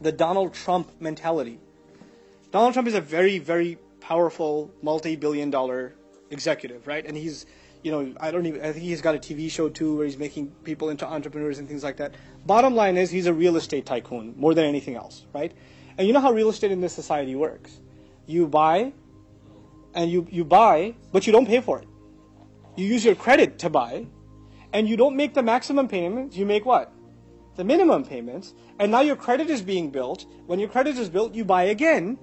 the Donald Trump mentality. Donald Trump is a very, very powerful, multi-billion-dollar executive, right? And he's, I think he's got a TV show too where he's making people into entrepreneurs and things like that. Bottom line is he's a real estate tycoon more than anything else, right? And you know how real estate in this society works. You buy, and you buy, but you don't pay for it. You use your credit to buy, and you don't make the maximum payments. You make what? The minimum payments. And now your credit is being built. When your credit is built, you buy again.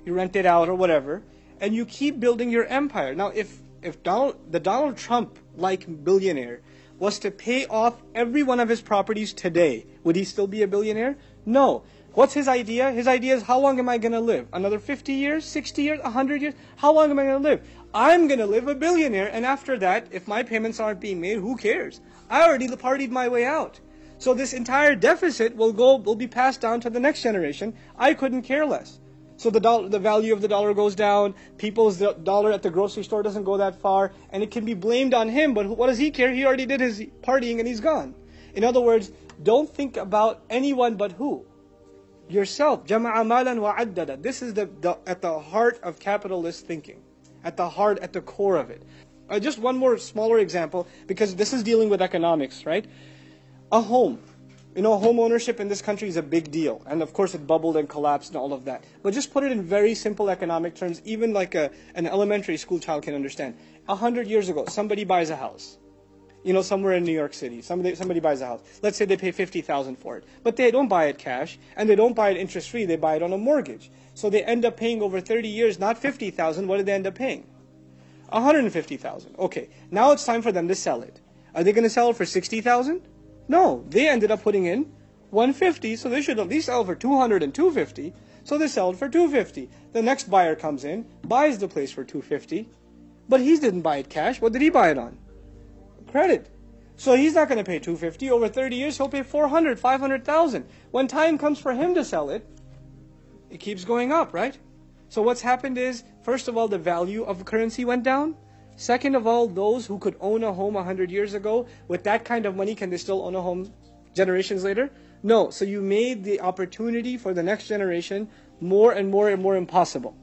You rent it out or whatever, and you keep building your empire. Now, if the Donald Trump-like billionaire was to pay off every one of his properties today, would he still be a billionaire? No. What's his idea? His idea is, how long am I going to live? Another 50 years, 60 years, 100 years? How long am I going to live? I'm going to live a billionaire, and after that, if my payments aren't being made, who cares? I already partied my way out. So this entire deficit will be passed down to the next generation. I couldn't care less. So the value of the dollar goes down, people's dollar at the grocery store doesn't go that far, and it can be blamed on him, but what does he care? He already did his partying and he's gone. In other words, don't think about anyone but who? Yourself. جَمَعَ مَالًا وَعَدَّدَ. This is at the heart of capitalist thinking. At the core of it. Just one more smaller example, because this is dealing with economics, right? A home. Home ownership in this country is a big deal. And of course it bubbled and collapsed and all of that. But just put it in very simple economic terms, even like an elementary school child can understand. 100 years ago, somebody buys a house. Somewhere in New York City. Somebody buys a house. Let's say they pay $50,000 for it. But they don't buy it cash, and they don't buy it interest-free. They buy it on a mortgage. So they end up paying over 30 years, not $50,000. What did they end up paying? $150,000. Okay, now it's time for them to sell it. Are they going to sell it for $60,000? No, they ended up putting in $150, so they should at least sell for $200 and $250. So they sell it for $250. The next buyer comes in, buys the place for $250, but he didn't buy it cash. What did he buy it on? Credit. So he's not going to pay $250. Over 30 years, he'll pay $400,000, $500,000. When time comes for him to sell it, it keeps going up, right? So what's happened is, first of all, the value of currency went down. Second of all, those who could own a home 100 years ago, with that kind of money, can they still own a home generations later? No. So you made the opportunity for the next generation more and more and more impossible.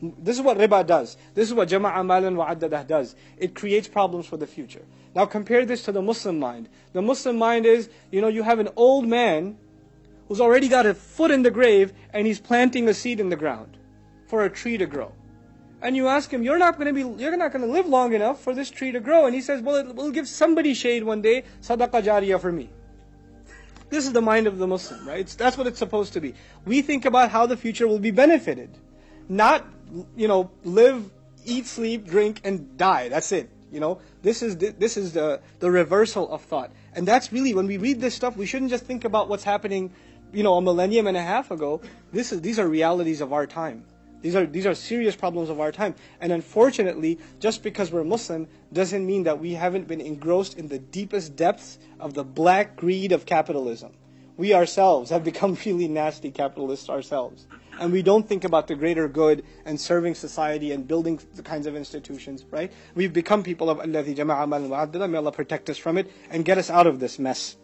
This is what riba does. This is what jama'a malan wa addadah does. It creates problems for the future. Now compare this to the Muslim mind. The Muslim mind is, you have an old man who's already got a foot in the grave and he's planting a seed in the ground for a tree to grow. And you ask him, you're not going to live long enough for this tree to grow. And he says, well, it will give somebody shade one day, sadaqah jariyah for me. This is the mind of the Muslim, right? That's what it's supposed to be. We think about how the future will be benefited. Not, live, eat, sleep, drink, and die. That's it. This is the reversal of thought. And that's really, when we read this stuff, we shouldn't just think about what's happening, a millennium and a half ago. These are realities of our time. These are serious problems of our time. And unfortunately, just because we're Muslim doesn't mean that we haven't been engrossed in the deepest depths of the black greed of capitalism. We ourselves have become really nasty capitalists ourselves. And we don't think about the greater good and serving society and building the kinds of institutions, right? We've become people of الَّذِي جَمَعَ مَالًا وَعَدَّدَهُ. May Allah protect us from it and get us out of this mess.